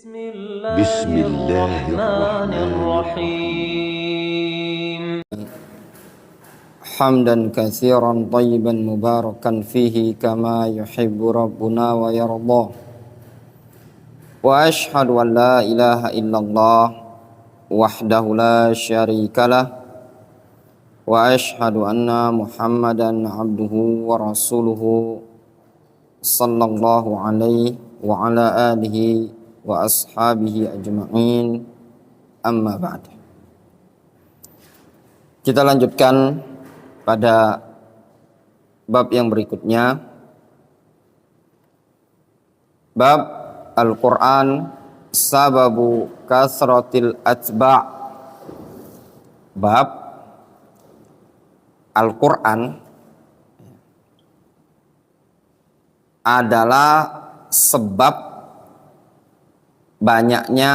بسم الله الرحمن الرحيم حمدا كثيرا طيبا مباركا فيه كما يحب ربنا ويرضى وأشهد أن لا إله إلا الله وحده لا شريك له وأشهد أن محمدا عبده ورسوله صلى الله عليه وعلى آله وأصحابه أجمعين أما بعد. Kita lanjutkan pada bab yang berikutnya, bab Al-Quran sababu kasratil atba'. Bab Al-Quran adalah sebab banyaknya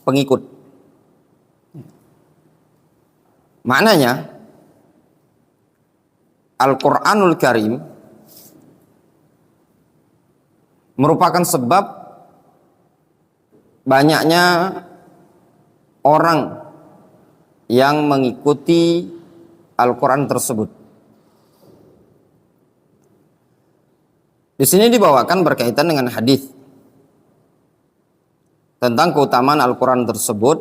pengikut. Maknanya Al-Quranul Karim merupakan sebab banyaknya orang yang mengikuti Al-Quran tersebut. Di sini dibawakan berkaitan dengan hadis tentang keutamaan Al-Quran tersebut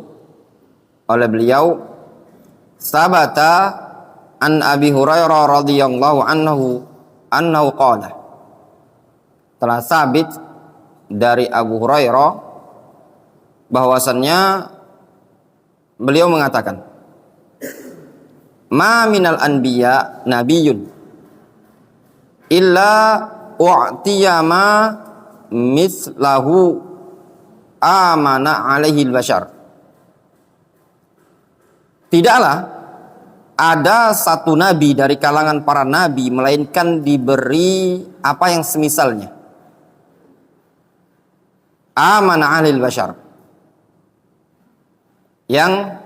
oleh beliau, sabata an Abi Hurairah radhiyallahu anhu qala. Telah sabit dari Abu Hurairah bahwasannya beliau mengatakan, ma minal anbiya nabiyyun illa u'tiyama mislahu amana alaihi al-bashar. Tidaklah ada satu nabi dari kalangan para nabi melainkan diberi apa yang semisalnya. Amana alaihi al-bashar, yang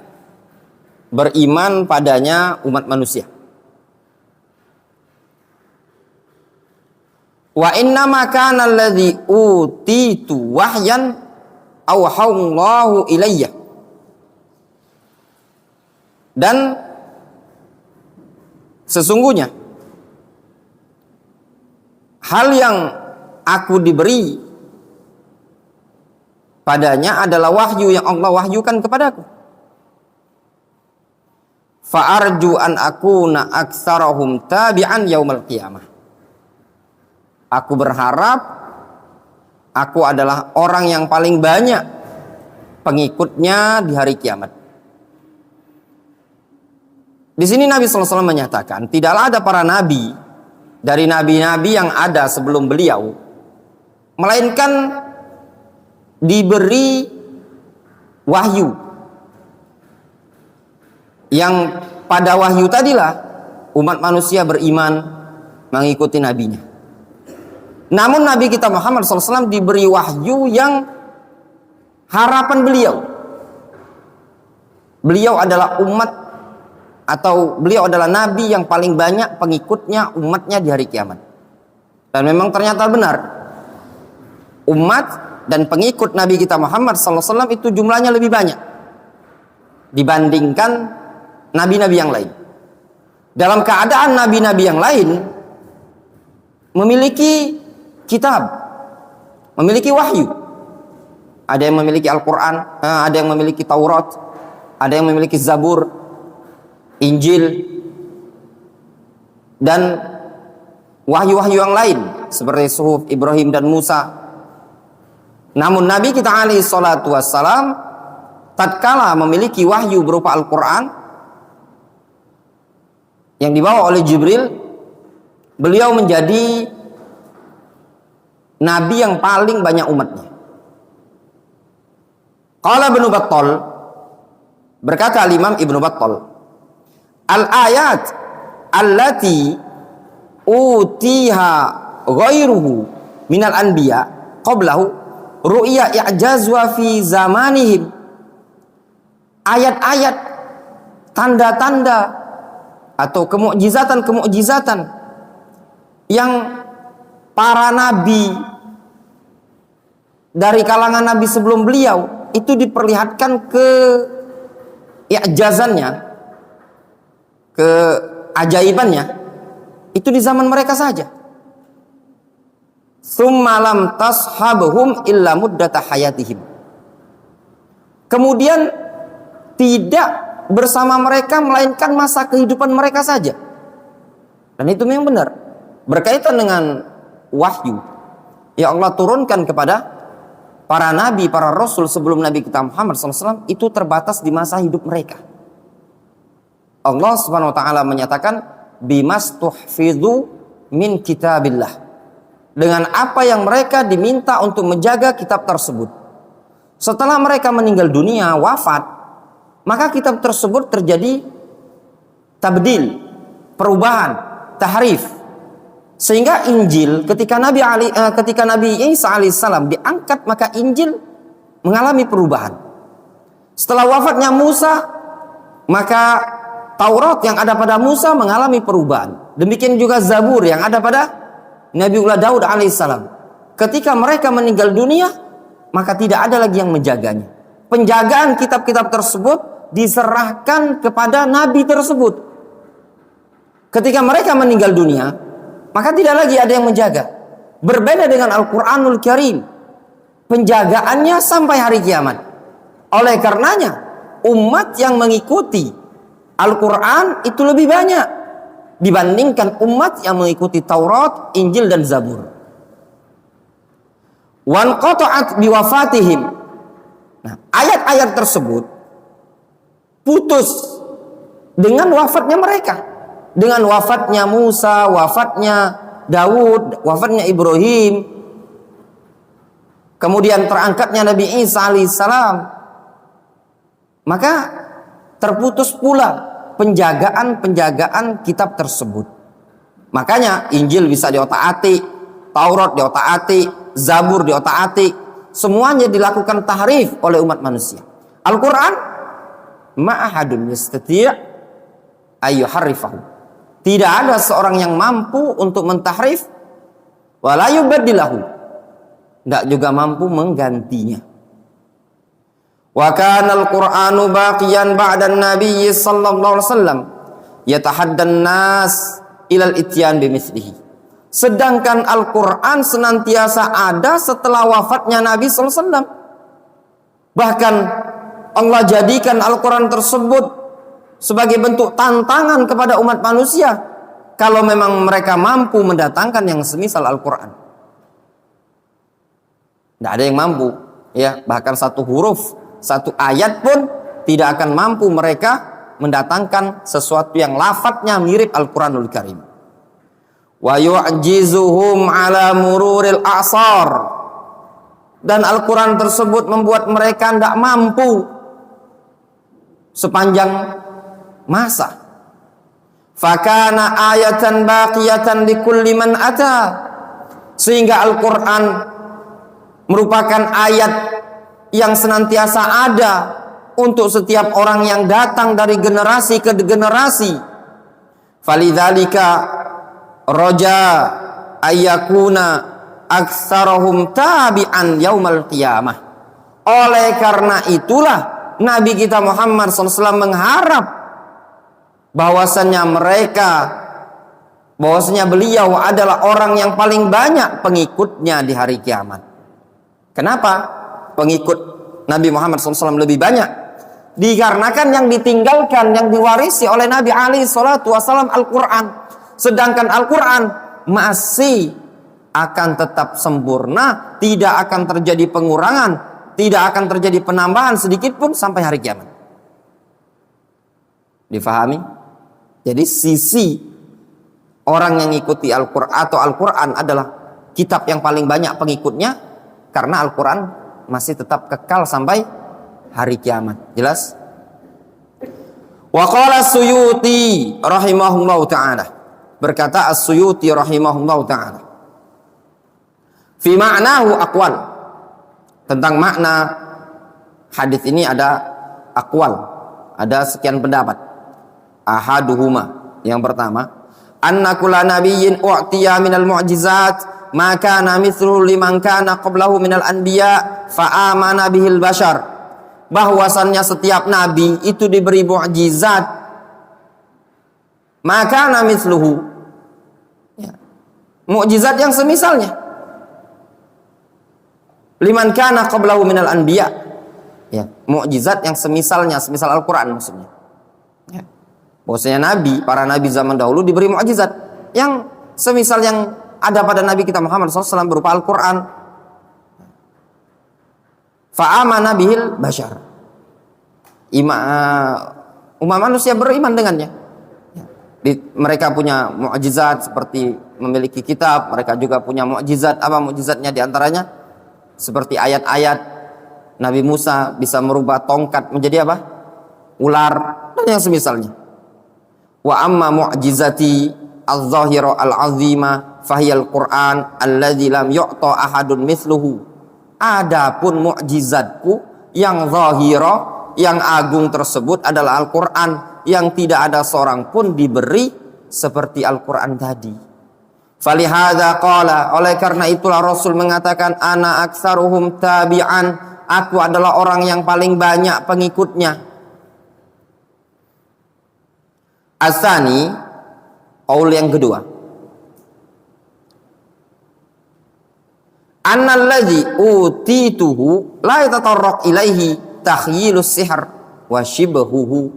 beriman padanya umat manusia. Wa inna ma kana alladhi utitu wahyan awhallahu ilayya. Dan sesungguhnya hal yang aku diberi padanya adalah wahyu yang Allah wahyukan kepadaku. Fa arju an akuna aktsarahum tabi'an yaumal qiyamah. Aku berharap aku adalah orang yang paling banyak pengikutnya di hari kiamat. Di sini Nabi SAW menyatakan, tidaklah ada para nabi dari nabi-nabi yang ada sebelum beliau, melainkan diberi wahyu, yang pada wahyu tadilah umat manusia beriman mengikuti nabinya. Namun Nabi kita Muhammad SAW diberi wahyu yang harapan beliau. Beliau adalah umat, atau beliau adalah nabi yang paling banyak pengikutnya umatnya di hari kiamat. Dan memang ternyata benar, umat dan pengikut Nabi kita Muhammad SAW itu jumlahnya lebih banyak dibandingkan nabi-nabi yang lain. Dalam keadaan nabi-nabi yang lain memiliki kitab, memiliki wahyu. Ada yang memiliki Al-Quran, ada yang memiliki Taurat, ada yang memiliki Zabur, Injil, dan wahyu-wahyu yang lain seperti suhuf Ibrahim dan Musa. Namun Nabi kita alaihi salatu wassalam tatkala memiliki wahyu berupa Al-Quran yang dibawa oleh Jibril, beliau menjadi nabi yang paling banyak umatnya. Qala Ibnu Battal, berkata Imam Ibnu Battal, al-ayat allati utiha ghairuhu minal anbiya qablahu ru'ya i'jazwa fi zamanihim. Ayat-ayat, tanda-tanda atau kemukjizatan-kemukjizatan yang para nabi dari kalangan nabi sebelum beliau itu diperlihatkan keijazannya, keajaibannya itu di zaman mereka saja. Tsumma lam tashabhum illa muddata hayatihim. Kemudian tidak bersama mereka melainkan masa kehidupan mereka saja. Dan itu memang benar. Berkaitan dengan wahyu yang Allah turunkan kepada para nabi, para rasul sebelum Nabi kita Muhammad SAW itu terbatas di masa hidup mereka. Allah Subhanahu wa taala menyatakan bimastuhfizu min kitabillah, dengan apa yang mereka diminta untuk menjaga kitab tersebut. Setelah mereka meninggal dunia, wafat, maka kitab tersebut terjadi tabdil, perubahan, tahrif. Sehingga Injil ketika Nabi Isa alaihissalam diangkat, maka Injil mengalami perubahan. Setelah wafatnya Musa, maka Taurat yang ada pada Musa mengalami perubahan. Demikian juga Zabur yang ada pada Nabiullah Daud alaihissalam. Ketika mereka meninggal dunia, maka tidak ada lagi yang menjaganya. Penjagaan kitab-kitab tersebut diserahkan kepada nabi tersebut. Ketika mereka meninggal dunia, maka tidak lagi ada yang menjaga. Berbeda dengan Al-Quranul Karim, penjagaannya sampai hari kiamat. Oleh karenanya, umat yang mengikuti Al-Quran itu lebih banyak dibandingkan umat yang mengikuti Taurat, Injil, dan Zabur. Wanqata'at biwafatihim. Nah, ayat-ayat tersebut putus dengan wafatnya mereka. Dengan wafatnya Musa, wafatnya Daud, wafatnya Ibrahim, kemudian terangkatnya Nabi Isa alaihissalam, maka terputus pula penjagaan kitab tersebut. Makanya Injil bisa diotak-atik, Taurat diotak-atik, Zabur diotak-atik, semuanya dilakukan tahrif oleh umat manusia. Al-Quran ma'ahadun yastati' ayyuharrifahu. Tidak ada seorang yang mampu untuk mentahrif, wala yubaddilahu, tidak juga mampu menggantinya. Wa kana al-Qur'anu baqiyan ba'da an-nabiy sallallahu alaihi wasallam yatahaddan nas ila al-ityan bimithlihi. Sedangkan Al-Quran senantiasa ada setelah wafatnya Nabi SAW. Bahkan Allah jadikan Al-Quran tersebut sebagai bentuk tantangan kepada umat manusia, kalau memang mereka mampu mendatangkan yang semisal Al-Quran. Tidak ada yang mampu, ya, bahkan satu huruf, satu ayat pun tidak akan mampu mereka mendatangkan sesuatu yang lafadznya mirip Al-Quranul Karim. Wa yu'jizuhum ala mururil a'sar, dan Al-Quran tersebut membuat mereka tidak mampu sepanjang masa. Fakana ayatan baqiyatan likulli man ata, sehingga Al-Quran merupakan ayat yang senantiasa ada untuk setiap orang yang datang dari generasi ke generasi. Falidzalika roja ayyakuna aktsarahum tabi'an yaumal qiyamah. Oleh karena itulah Nabi kita Muhammad SAW mengharap bahwasanya beliau adalah orang yang paling banyak pengikutnya di hari kiamat. Kenapa pengikut Nabi Muhammad SAW lebih banyak? Dikarenakan yang ditinggalkan, yang diwarisi oleh Nabi alaihi salatu wasallam Al-Quran. Sedangkan Al-Quran masih akan tetap sempurna, tidak akan terjadi pengurangan, tidak akan terjadi penambahan sedikit pun sampai hari kiamat. Difahami? Jadi sisi orang yang mengikuti Al-Quran atau Al-Quran adalah kitab yang paling banyak pengikutnya, karena Al-Quran masih tetap kekal sampai hari kiamat. Jelas? Wa qala As-Suyuti rahimahullahu ta'ala, berkata As-Suyuti rahimahullahu ta'ala, fi ma'nahu aqwal, tentang makna hadis ini ada aqwal, ada sekian pendapat. Ahaduhuma, yang pertama, anna kulla nabiyyin u'tiya minal mu'jizat maka namithlu liman kana qablahu minal anbiya fa amana bihil bashar. Bahwasannya setiap nabi itu diberi mukjizat, maka namithluhu, ya, mukjizat yang semisalnya, liman kana qablahu minal anbiya, ya, mukjizat yang semisalnya, semisal Al-Qur'an maksudnya, ya. Bahwasanya nabi, para nabi zaman dahulu diberi mukjizat yang semisal yang ada pada nabi kita Muhammad SAW berupa Al-Qur'an. Fa'amana bihil bashar, umat manusia beriman dengannya. Mereka punya mukjizat seperti memiliki kitab. Mereka juga punya mukjizat. Apa mukjizatnya? Diantaranya seperti ayat-ayat Nabi Musa bisa merubah tongkat menjadi apa? Ular dan yang semisalnya. Wa amma mu'jizati al-zahira al-azima fahiyal Qur'an alladzi lam yu'ta ahadun mithluhu. Adapun mukjizatku yang zahira, yang agung tersebut adalah Al-Qur'an, yang tidak ada seorang pun diberi seperti Al-Qur'an tadi. Falihadza qala, oleh karena itulah Rasul mengatakan, ana aktsaruhum tabi'an, aku adalah orang yang paling banyak pengikutnya. Asani, qaul yang kedua, annalladzi utituhu la yatatarraq ilaihi takhyilus sihr wa shibhuhu.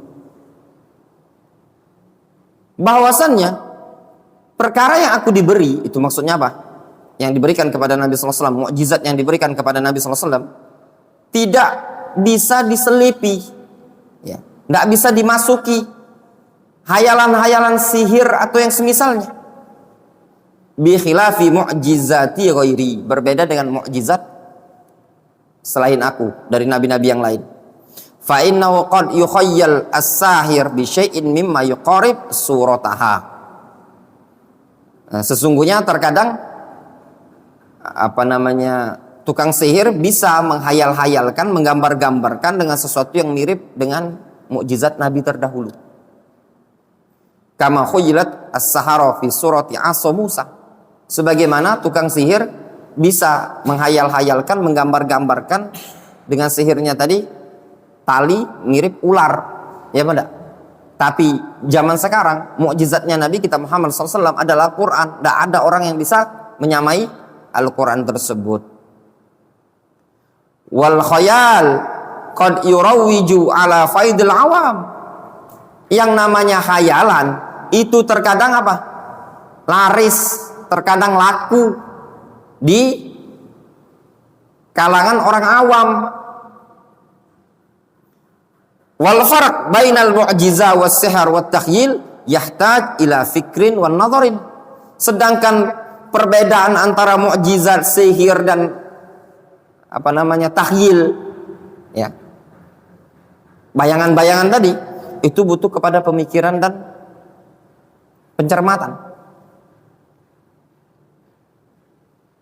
Bahwasannya perkara yang aku diberi, itu maksudnya apa? Yang diberikan kepada Nabi SAW, mukjizat yang diberikan kepada Nabi SAW, tidak bisa diselipi, ya, tidak bisa dimasuki hayalan-hayalan sihir atau yang semisalnya. Bi khilafi mu'jizati ghairi, berbeda dengan mukjizat selain aku dari nabi-nabi yang lain. Fa innahu qad yukhayyal as-sahir bi syai'in mimma yuqarib surataha. Nah, sesungguhnya terkadang tukang sihir bisa menghayal-hayalkan, menggambar-gambarkan dengan sesuatu yang mirip dengan mukjizat nabi terdahulu. Kama khuyyilat as-sahara fi surati Asa Musa. Sebagaimana tukang sihir bisa menghayal-hayalkan, menggambar-gambarkan dengan sihirnya tadi tali mirip ular, ya benar. Tapi zaman sekarang mukjizatnya Nabi kita Muhammad SAW adalah Quran. Tidak ada orang yang bisa menyamai Al-Quran tersebut. Wal khayal qad yurawiju ala faidil awam. Yang namanya khayalan itu terkadang apa? Laris, terkadang laku di kalangan orang awam. Wal farq bainal mu'jiza was sihr wat takhyil yahtaj ila fikrin wan nadharin. Sedangkan perbedaan antara mukjizat, sihir dan takhyil, ya, bayangan-bayangan tadi itu butuh kepada pemikiran dan pencermatan.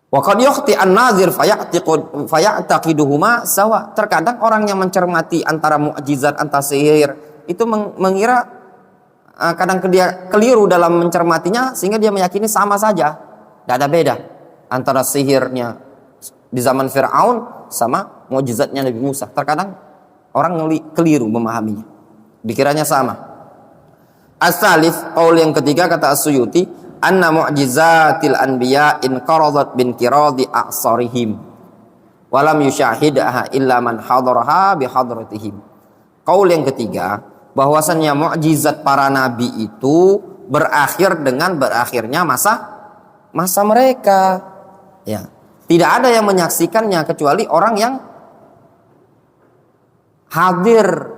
Wa qad yukhti an-nazir faya'taqiduhuma sawa. Terkadang orang yang mencermati antara mukjizat, antara sihir itu mengira, kadang dia keliru dalam mencermatinya sehingga dia meyakini sama saja. Tidak ada beda antara sihirnya di zaman Fir'aun sama mukjizatnya Nabi Musa. Terkadang orang keliru memahaminya, dikiranya sama. As-salif, qaul yang ketiga, kata As-Suyuti, anna mu'jizatil anbiya in qaradat bin qiradi a'sarihim walam yusyahidha illa man hadaraha bi hadratihim. Qaul yang ketiga, bahwasannya mukjizat para nabi itu berakhir dengan berakhirnya masa mereka, ya. Tidak ada yang menyaksikannya kecuali orang yang hadir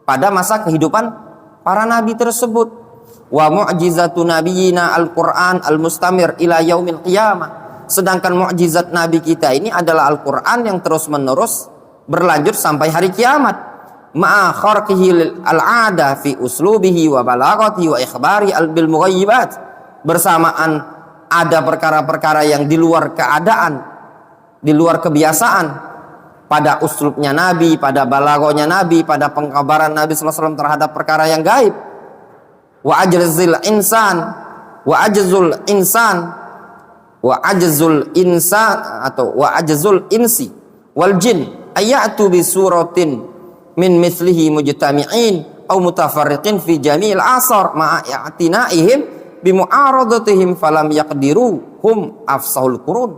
pada masa kehidupan para nabi tersebut. Wa mu'jizatu nabiyina al-Qur'an al-mustamir ila yaumil qiyamah. Sedangkan mukjizat nabi kita ini adalah Al-Qur'an yang terus-menerus berlanjut sampai hari kiamat. Ma'a kharqihi al-'ada fi uslubihi wa balaghatihi wa ikhbari bil mughayyibat. Bersamaan ada perkara-perkara yang di luar keadaan, di luar kebiasaan pada uslubnya Nabi, pada balagonya Nabi, pada pengkabaran Nabi SAW terhadap perkara yang gaib. Wa ajzul insan wa ajzul insa atau wa ajzul insi wal jin ayatu bi suratin min mithlihi mujtami'in aw mutafarriqin fi jami'il asar ma'a i'tinaihim bi mu'aradatihim falam yaqdiru hum afsahul qurun.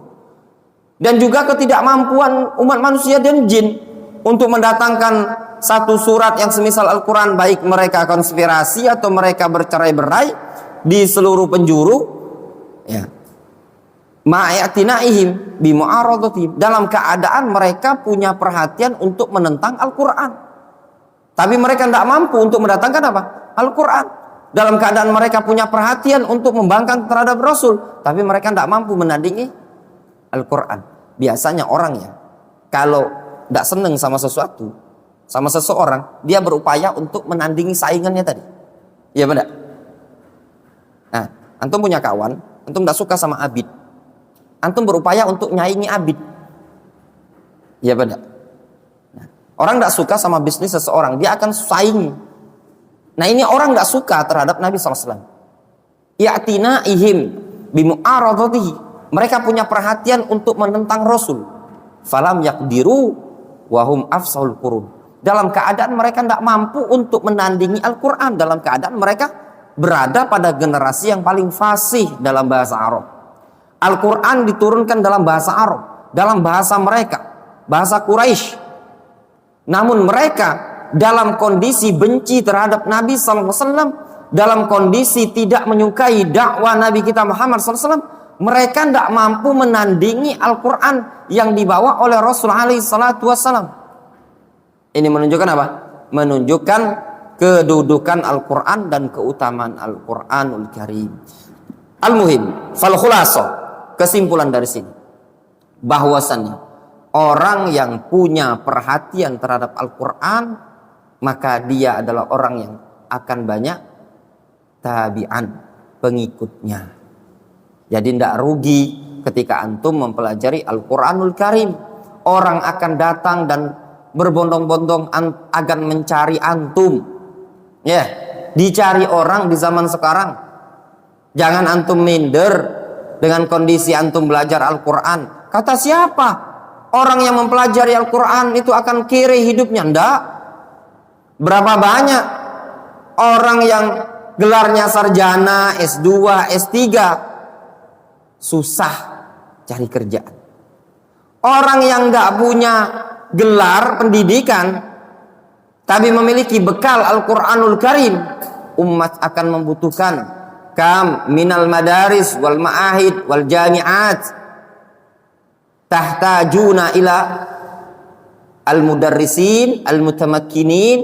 Dan juga ketidakmampuan umat manusia dan jin untuk mendatangkan satu surat yang semisal Al-Quran, baik mereka konspirasi atau mereka bercerai-berai di seluruh penjuru, ya, ma'atinaihim bimu'aradhatihim, dalam keadaan mereka punya perhatian untuk menentang Al-Quran, tapi mereka tidak mampu untuk mendatangkan apa? Al-Quran. Dalam keadaan mereka punya perhatian untuk membangkang terhadap Rasul, tapi mereka tidak mampu menandingi Al-Quran. Biasanya orang ya, kalau tidak senang sama sesuatu, sama seseorang, dia berupaya untuk menandingi saingannya tadi. Iya benar? Nah, antum punya kawan, antum tidak suka sama Abid, antum berupaya untuk nyaingi Abid. Iya benar? Nah, orang tidak suka sama bisnis seseorang, dia akan saingi. Nah, ini orang tidak suka terhadap Nabi SAW. Ya'tinaihim bimu'aradhatihi, mereka punya perhatian untuk menentang Rasul. Falam yaqdiru wahum afsahul qurun, dalam keadaan mereka tidak mampu untuk menandingi Al-Quran, dalam keadaan mereka berada pada generasi yang paling fasih dalam bahasa Arab. Al-Quran diturunkan dalam bahasa Arab, dalam bahasa mereka, bahasa Quraisy. Namun mereka dalam kondisi benci terhadap Nabi SAW, dalam kondisi tidak menyukai dakwah Nabi kita Muhammad SAW, mereka tidak mampu menandingi Al-Quran yang dibawa oleh Rasul SAW. Ini menunjukkan apa? Menunjukkan kedudukan Al-Quran dan keutamaan Al-Quranul Karim. Al-Muhim, fal khulasa, kesimpulan dari sini, bahwasannya orang yang punya perhatian terhadap Al-Quran, maka dia adalah orang yang akan banyak tabi'an, pengikutnya. Jadi tidak rugi ketika antum mempelajari Al-Quranul Karim. Orang akan datang dan berbondong-bondong akan mencari antum. Ya, dicari orang di zaman sekarang. Jangan antum minder dengan kondisi antum belajar Al-Quran. Kata siapa? Orang yang mempelajari Al-Quran itu akan kere hidupnya. Enggak. Berapa banyak orang yang gelarnya sarjana, S2, S3, susah cari kerjaan. Orang yang nggak punya gelar pendidikan tapi memiliki bekal Al-Quranul Karim, umat akan membutuhkan kam minal madaris wal ma'ahid wal jami'at tahtajuna ila al-mudarrisin al-mutamakkinin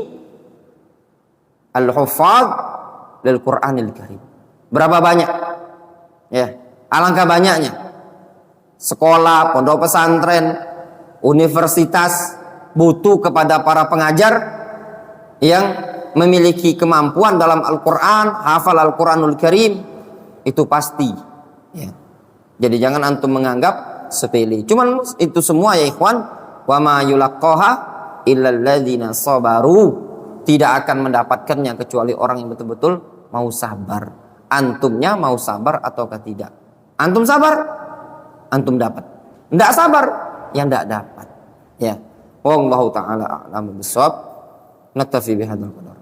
al-huffaz lil Quranil Karim. Berapa banyak? Ya, alangkah banyaknya sekolah, pondok pesantren, universitas butuh kepada para pengajar yang memiliki kemampuan dalam Al-Quran, hafal Al-Quranul Karim, itu pasti ya. Jadi jangan antum menganggap sepele. Cuman itu semua ya ikhwan, wa ma yulaqqaha illal ladzina sabaru, tidak akan mendapatkannya kecuali orang yang betul-betul mau sabar. Antumnya mau sabar ataukah tidak? Antum sabar, antum dapat. Tidak sabar, yang tidak dapat. Ya. Wallahu taala a'lamu bissawab. Naktafi bihadzal qadar.